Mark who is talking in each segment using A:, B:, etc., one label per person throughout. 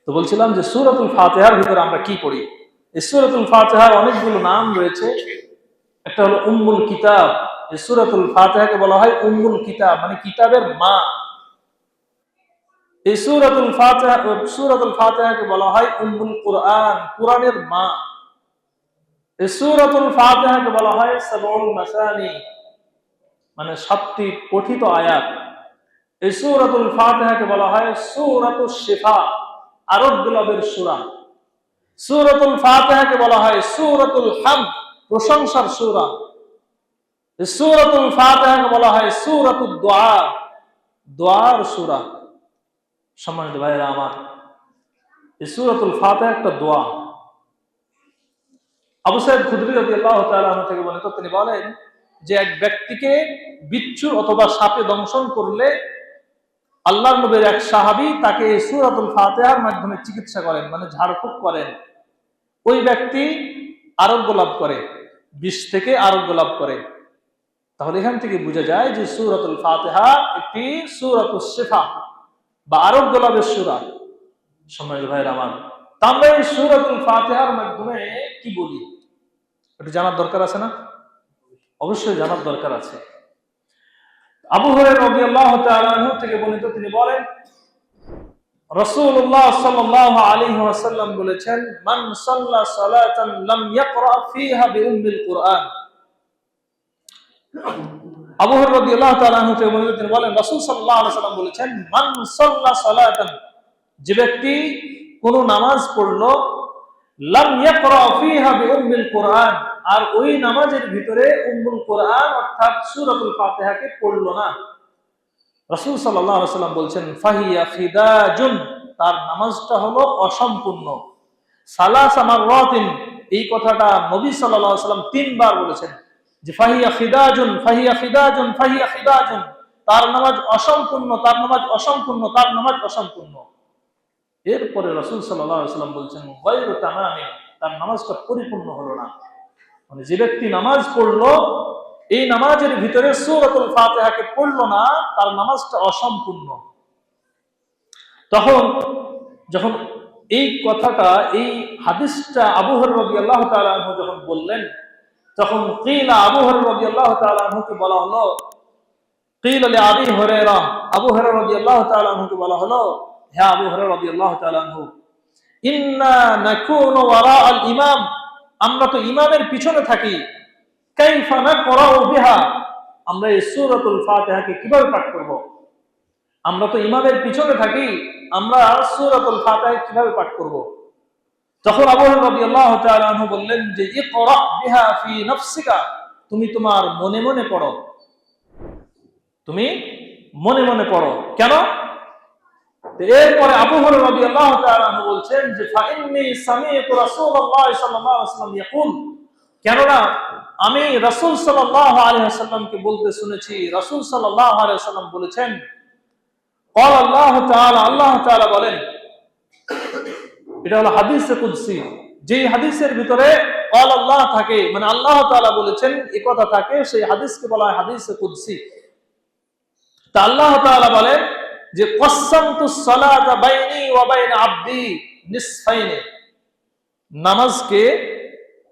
A: তো বলছিলাম যে সূরাতুল ফাতিহার ভিতরে আমরা কি পড়ি। এই সূরাতুল ফাতিহার অনেকগুলো নাম রয়েছে। একটা হলো উম্মুল কিতাব। এই সূরাতুল ফাতিহাকে বলা হয় উম্মুল কিতাব, মানে কিতাবের মা। এই সূরাতুল ফাতিহাকে বলা হয় উম্মুল কুরআন, কুরআনের মা। এই সূরাতুল ফাতিহাকে বলা হয় সাবউল মাসানি, মানে 7টি পঠিত আয়াত। এই সূরাতুল ফাতিহাকে বলা হয় সূরাতুশ শিফা, আরোগ্য লাভের সূরা। সূরাতুল ফাতিহাকে বলা হয় সূরাতুল হামদ, প্রশংসার সূরা। এই সূরাতুল ফাতিহাকে বলা হয় সূরাতুদ দুআ, দোয়ার সূরা। সম্মানিত ভাইরা আমার, এই সূরাতুল ফাতিহা একটা দোয়া। আবু সাঈদ খুদরী রাদিয়াল্লাহু তাআলা আনহু থেকে বর্ণিত, তিনি বলেন যে এক ব্যক্তিকে বিচ্ছু অথবা সাপে দংশন করলে আল্লাহর নবীর এক সাহাবী তাকে এই সূরাতুল ফাতিহার মাধ্যমে চিকিৎসা করেন, মানে ঝাড়ফুঁক করেন। ওই ব্যক্তি আরোগ্য লাভ করে, বিষ থেকে আরোগ্য লাভ করে। তাহলে এখান থেকে বোঝা যায় যে সূরাতুল ফাতিহা একটি সূরাতুশ শিফা বা আরোগ্য লাভের সূরা। সম্মানিত ভাইরা আমার, আমরা এই সূরাতুল ফাতিহার মাধ্যমে কি বলি একটু জানার দরকার আছে না? অবশ্যই জানার দরকার আছে। আবু হুরায়রা রাদিয়াল্লাহু তাআলা আনহু থেকে বর্ণিত, তিনি বলেন রাসূলুল্লাহ সাল্লাল্লাহু আলাইহি ওয়াসাল্লাম বলেছেন, মান সাল্লা সালাতান লাম ইয়াকরা ফিহা বিউম্মিল কুরআন। আবু হুরায়রা রাদিয়াল্লাহু তাআলা আনহু থেকে বর্ণিত, তিনি বলেন রাসূল সাল্লাল্লাহু আলাইহি ওয়াসাল্লাম বলেছেন, মান সাল্লা সালাতান, যে ব্যক্তি কোন নামাজ পড়লো, লাম ইয়াকরা ফিহা বিউম্মিল কুরআন, আর ওই নামাজের ভিতরে উম্মুল কুরআন অর্থাৎ সূরাতুল ফাতিহাকে পড়লো না, রাসূল সাল্লাল্লাহু আলাইহি ওয়াসাল্লাম বলছেন ফাহিয়া খিদাজুন, তার নামাজটা হলো অসম্পূর্ণ। সালাসা মাররাতিন, এই কথাটা নবী সাল্লাল্লাহু আলাইহি ওয়াসাল্লাম 3 বার বলেছেন যে ফাহিয়া খিদাজুন, ফাহিয়া খিদাজুন, ফাহিয়া খিদাজুন, তার নামাজ অসম্পূর্ণ, তার নামাজ অসম্পূর্ণ, তার নামাজ অসম্পূর্ণ। এরপরে রাসূল সাল্লাল্লাহু আলাইহি ওয়াসাল্লাম বলছেন গায়রু তামামিন, তার নামাজটা পরিপূর্ণ হলো না। মানে যে ব্যক্তি নামাজ পড়লো, এই নামাজের ভিতরে সূরাতুল ফাতিহাকে পড়লো না, তার নামাজটা অসম্পূর্ণ। যখন এই কথাটা, এই হাদিসটা আবু হুরায়রা রাদিয়াল্লাহু তাআলা আনহু যখন বললেন, তখন কিলা, আবু হুরায়রা রাদিয়াল্লাহু তাআলা আনহুকে বলা হলো, কিলা লি আবি হুরায়রা, আবু হুরায়রা রাদিয়াল্লাহু তাআলা আনহুকে বলা হলো, হে আবু হুরায়রা রাদিয়াল্লাহু তাআলা আনহু, ইন্না নাকুনু ওয়ারাআল ইমাম, আমরা তো ইমামের পিছনে থাকি, কাইফা নাকরাউ বিহা, আমরা এই সূরাতুল ফাতিহাকে কিভাবে পাঠ করব? আমরা তো ইমামের পিছনে থাকি, আমরা সূরাতুল ফাতিহা কিভাবে পাঠ করব? তখন আবু হুরায়রা রাদিয়াল্লাহু তাআলা আনহু বললেন যে ইকরা বিহা ফি নাফসিকা, তুমি তোমার মনে মনে পড়ো, তুমি মনে মনে পড়ো। কেন? এরপরে আবু হুরায়রা রাদিয়াল্লাহু তাআলা আনহু বলছেন যে ফাইন্নী সামি'তু রাসূলুল্লাহ সাল্লাল্লাহু আলাইহি ওয়াসাল্লাম ইয়াকুল, কেননা আমি রাসূল সাল্লাল্লাহু আলাইহি ওয়াসাল্লামকে বলতে শুনেছি, রাসূল সাল্লাল্লাহু আলাইহি ওয়াসাল্লাম বলেছেন, ক্বাল আল্লাহু তাআলা, আল্লাহ তাআলা বলেন, এটা হলো হাদিসে কুদসি, যেই হাদিসের ভিতরে ক্বাল আল্লাহ থাকে, মানে আল্লাহ তাআলা বলেছেন এই কথা থাকে, সেই হাদিসকে বলা হয় হাদিসে কুদসি। তা আল্লাহ তাআলা বলেন যে কসসামতুস সালাতা বাইনি ওয়া বাইনা আবদি নিসফাইনি, নামাজকে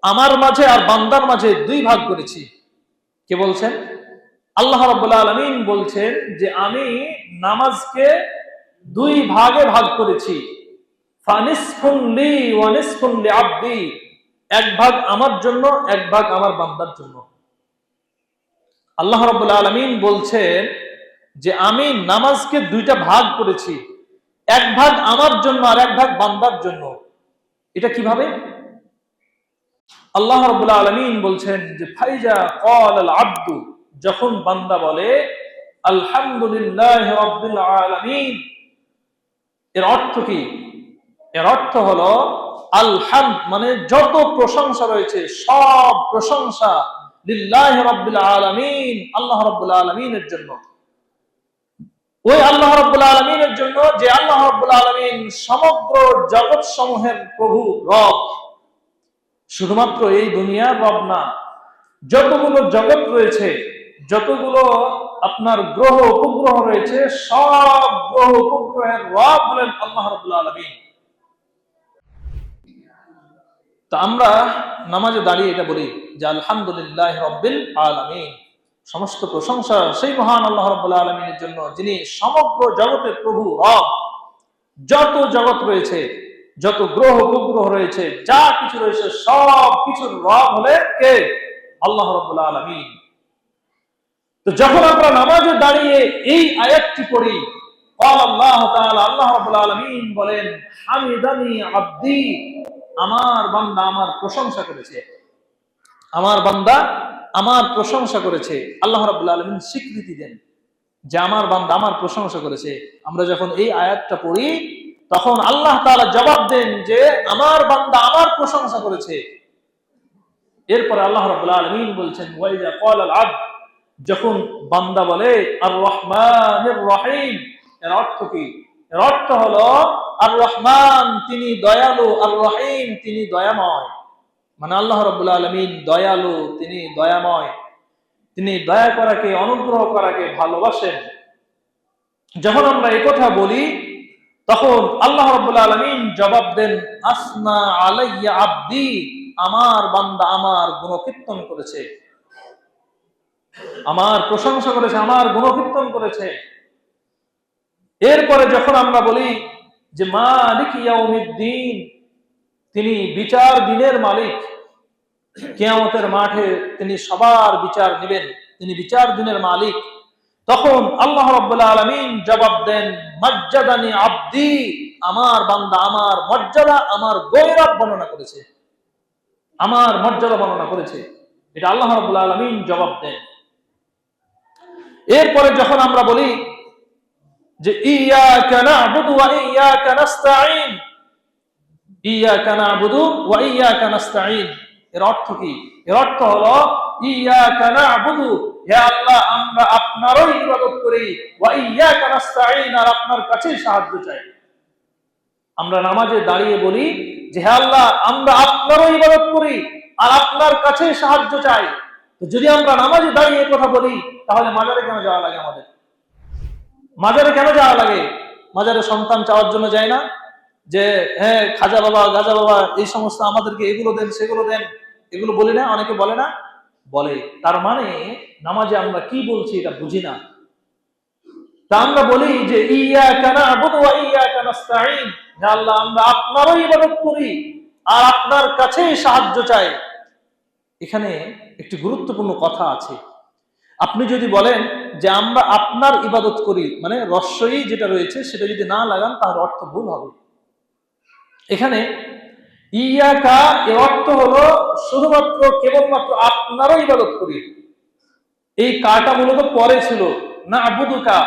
A: আমার মাঝে আর বান্দার মাঝে 2 ভাগ করেছি। কে বলছেন? আল্লাহ রাব্বুল আলামিন বলছেন যে আমি নামাজকে 2 ভাগে ভাগ করেছি। ফানিসফুন লি ওয়া নিসফুন লিআবদি, 1 ভাগ আমার জন্য, 1 ভাগ আমার বান্দার জন্য। আল্লাহ রাব্বুল আলামিন বলছেন যে আমি নামাজকে 2টা ভাগ করেছি, 1 ভাগ আমার জন্য আর 1 ভাগ বান্দার জন্য। এটা কিভাবে? আল্লাহ রাব্বুল আলামিন বলছেন যে ফাইজা ক্বালাল আবদু, যখন বান্দা বলে আলহামদুলিল্লাহি রাব্বিল আলামিন, এর অর্থ কি? এর অর্থ হলো আলহামদ, মানে যত প্রশংসা রয়েছে সব প্রশংসা লিল্লাহি রাব্বিল আলামিন, আল্লাহ রাব্বুল আলামিনের জন্য। ওই আল্লাহ রাব্বুল আলামিনের জন্য যে আল্লাহ রাব্বুল আলামিন সমগ্র জগৎ সমূহের প্রভু, রব। শুধুমাত্র এই দুনিয়ার রব না, যতগুলো জগৎ রয়েছে, যতগুলো আপনার গ্রহ উপগ্রহ রয়েছে, সব গ্রহ উপগ্রহের রব হলেন আল্লাহ রাব্বুল আলামিন। তো আমরা নামাজে দাঁড়িয়ে এটা বলি যে আলহামদুলিল্লাহ রাব্বিল আলামিন, সমস্ত প্রশংসা সেই মহান আল্লাহ রাব্বুল আলামিনের জন্য যিনি সমগ্র জগতের প্রভু, রব। যত জগৎ রয়েছে, যত গ্রহ উপগ্রহ রয়েছে, যা কিছু রয়েছে, সব কিছুর রব হলে কে? আল্লাহ রাব্বুল আলামিন। তো যখন আমরা নামাজে দাঁড়িয়ে এই আয়াতটি পড়ি, আল্লাহ তাআলা, আল্লাহ রাব্বুল আলামিন বলেন, হামিদানি আব্দি, আমার বান্দা আমার প্রশংসা করেছে, আমার বান্দা আমার প্রশংসা করেছে। আল্লাহ রাব্বুল আলামিন স্বীকৃতি দেন যে আমার বান্দা আমার প্রশংসা করেছে। আমরা যখন এই আয়াতটা পড়ি তখন আল্লাহ তাআলা জবাব দেন যে আমার বান্দা আমার প্রশংসা করেছে। এরপরে আল্লাহ রাব্বুল আলামিন বলছেন, ওয়াইযা ক্বালাল আবদ, যখন বান্দা বলে আর রহমানির রহিম, এর অর্থ কি? এর অর্থ হলো আর রহমান তিনি দয়ালু, আর রহিম তিনি দয়াময়। মানে আল্লাহ রাব্বুল আলামিন দয়ালু, তিনি দয়াময়, তিনি দয়া করাকে, অনুগ্রহ করাকে ভালোবাসেন। যখন আমরা এই কথা বলি তখন আল্লাহ রাব্বুল আলামিন জবাব দেন, আসনা আলাইয়া আব্দি, আমার বান্দা আমার গুণকীর্তন করেছে, আমার প্রশংসা করেছে, আমার গুণকীর্তন করেছে। এরপরে যখন আমরা বলি যে মালিক ইয়াউমিদ্দিন, তিনি বিচার দিনের মালিক, কিয়ামতের মাঠে তিনি সবার বিচার নেবেন, তিনি বিচার দিনের মালিক, তখন আল্লাহ রাব্বুল আলামিন জবাব দেন, মাজ্জাদানি আব্দি, আমার বান্দা আমার মর্যাদা, আমার গৌরব বর্ণনা করেছে, আমার মর্যাদা বর্ণনা করেছে। এটা আল্লাহ রাব্বুল আলামিন জবাব দেন। এরপরে যখন আমরা বলি যে ইয়াকা না'বুদু ওয়া ইয়াকা নাস্তাঈন, ইয়াকা না'বুদু ওয়া ইয়াকা নাস্তাঈন, এর অর্থ কি? এর অর্থ হলো ইয়াকা না'বুদু, হে আল্লাহ আমরা আপনারই ইবাদত করি, ওয়া ইয়াকা নাস্তাঈন, আর আপনার কাছেই সাহায্য চাই। আমরা নামাজে দাঁড়িয়ে বলি যে হে আল্লাহ আমরা আপনারই ইবাদত করি আর আপনার কাছেই সাহায্য চাই। তো যদি আমরা নামাজে দাঁড়িয়ে কথা বলি তাহলে মাজারে কেন যাওয়া লাগে? আমাদের মাজারে কেন যাওয়া লাগে? মাজারে সন্তান চাওয়ার জন্য যায় না যে হ্যাঁ খাজা বাবা, গাজা বাবা, এই সমস্ত আমাদেরকে এগুলো দেন, সেগুলো দেন, এগুলো বলি না? অনেকে বলে না? বলে। তার মানে নামাজে আমরা কি বলছি এটা বুঝি না। তা আমরা বলি যে ইয়াকা না'বুদু ওয়া ইয়াকা নাস্তাঈন, হে আল্লাহ আমরা আপনারই ইবাদত করি আর আপনার কাছেই সাহায্য চাই। এখানে একটি গুরুত্বপূর্ণ কথা আছে। আপনি যদি বলেন যে আমরা আপনার ইবাদত করি, মানে রস্যই যেটা রয়েছে সেটা যদি না লাগান তাহলে অর্থ ভুল হবে। এখানে ইয়াকা এর অর্থ হলো শুধুমাত্র কেবলমাত্র আপনারও ইবাদত করি। এই কাটা মূলত পরে ছিল, না আবুদুকা।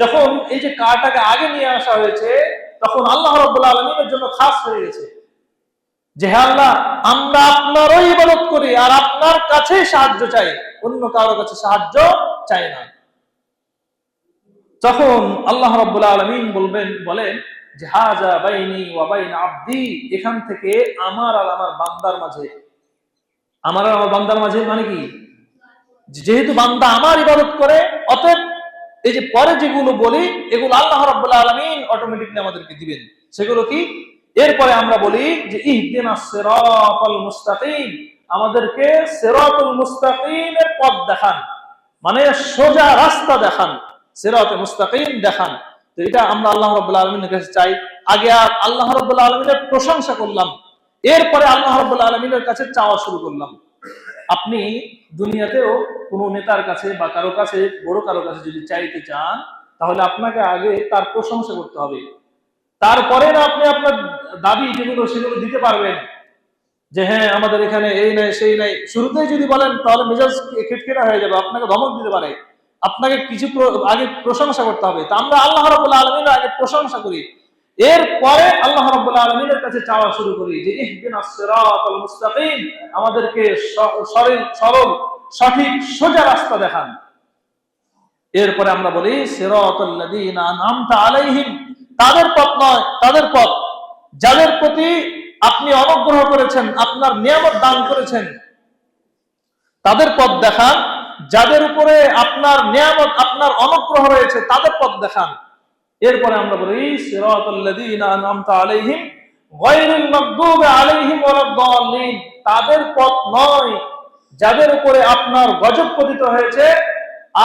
A: যখন এই যে কাটাকে আগে নিয়ে আসা হয়েছে তখন আল্লাহ রাব্বুল আলামিনের জন্য খাস হয়ে গেছে যে হে আল্লাহ আমরা আপনারই ইবাদত করি আর আপনার কাছে সাহায্য চাই, অন্য কারোর কাছে সাহায্য চাই না। তখন আল্লাহ রাব্বুল আলামিন বলেন যে হাযা বাইনি ওয়া বাইনা আবদি, এখান থেকে আমার আর আমার বান্দার মাঝে, আমার আর আমার বান্দার মাঝে মানে কি? যেহেতু বান্দা আমার ইবাদত করে, অতএব এই যে পরে যেগুলো বলি এগুলো আল্লাহ রাব্বুল আলামিন অটোমেটিকলি আমাদেরকে দিবেন। সেগুলো কি? এরপরে আমরা বলি যে ইহদিনাস সিরাতাল মুস্তাকিম, আমাদেরকে সিরাতুল মুস্তাকিমের পথ দেখান, মানে সোজা রাস্তা দেখান, সিরাতুল মুস্তাকিম দেখান। তো এটা আমরা আল্লাহ রাব্বুল আলামিনের কাছে চাই। আগে আল্লাহ রাব্বুল আলামিনের প্রশংসা করলাম, এরপরে আল্লাহ রাব্বুল আলামিনের কাছে চাওয়া শুরু করলাম। আপনি দুনিয়াতেও কোনো নেতার কাছে বা কারো কাছে, বড় কারো কাছে যদি চাইতে চান তাহলে আপনাকে আগে তার প্রশংসা করতে হবে, তারপরে না আপনি আপনার দাবি যেগুলো সেগুলো দিতে পারবেন। যে হ্যাঁ আমাদের এখানে এই নাই সেই নাই, শুরুতেই যদি বলেন তাহলে মেজাজ খিটখিটা হয়ে যাবে, আপনাকে ধমক দিতে পারে। আপনাকে কিছু আগে প্রশংসা করতে হবে। তা আমরা আল্লাহ রাব্বুল আলামিনের আগে প্রশংসা করি, এরপরে আল্লাহ রাব্বুল আলামিনের কাছে চাওয়া শুরু করি যে ইহদিনাস সিরাতাল মুস্তাকিম, আমাদেরকে সরল সঠিক সোজা রাস্তা দেখান। এরপরে আমরা বলি সিরাতাল লাযিনা আনআমতা আলাইহিম, তাদের পথ নয়, তাদের পথ যাদের প্রতি আপনি অনুগ্রহ করেছেন, আপনার নিয়ামত দান করেছেন, তাদের পথ দেখান। যাদের উপরে আপনার নিয়ামত, আপনার অনুগ্রহ রয়েছে তাদের পথ দেখান। এরপরে আমরা বলি সিরাতাল লাযিনা আনআমতা আলাইহিম গায়রুল মাগদুবি আলাইহিম ওয়ালাদ-দাল্লিন, তাদের পথ নয় যাদের উপরে আপনার গজব পতিত হয়েছে,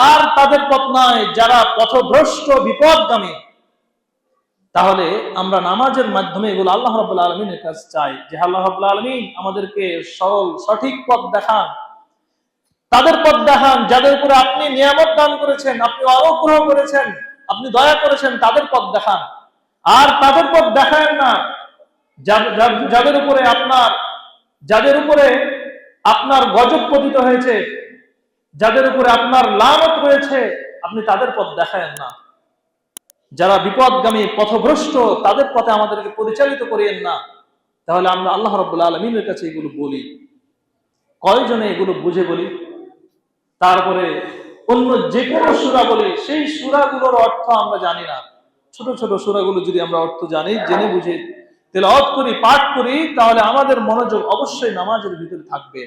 A: আর তাদের পথ নয় যারা পথভ্রষ্ট বিপদগামী। তাহলে আমরা নামাজের মাধ্যমে এগুলো আল্লাহ রাব্বুল আলামিনের কাছে চাই যে আল্লাহ রাব্বুল আলামিন আমাদেরকে সরল সঠিক পথ দেখান, তাদের পথ দেখান যাদের উপরে আপনি নিয়ামত দান করেছেন, আপনি অনুগ্রহ করেছেন, আপনি দয়া করেছেন, তাদের পথ দেখান। আর তাদের পথ দেখায় না যাদের উপরে আপনার গজব পতিত হয়েছে, যাদের উপরে আপনার লানত রয়েছে, আপনি তাদের পথ দেখায়েন না। যারা বিপদগামী পথভ্রষ্ট তাদের পথে আমাদেরকে পরিচালিত করিয়েন না। তাহলে আমরা আল্লাহ রাব্বুল আলামিনের কাছে এগুলো বলি, কয়জনে এগুলো বুঝে বলি? তারপরে অন্য যে কোনো সূরা বলি, সেই সূরাগুলোর অর্থ আমরা জানি না। ছোট ছোট সূরাগুলো যদি আমরা অর্থ জানি, জেনে বুঝে তেলাওয়াত করি, পাঠ করি, তাহলে আমাদের মনোযোগ অবশ্যই নামাজের ভিতরে থাকবে।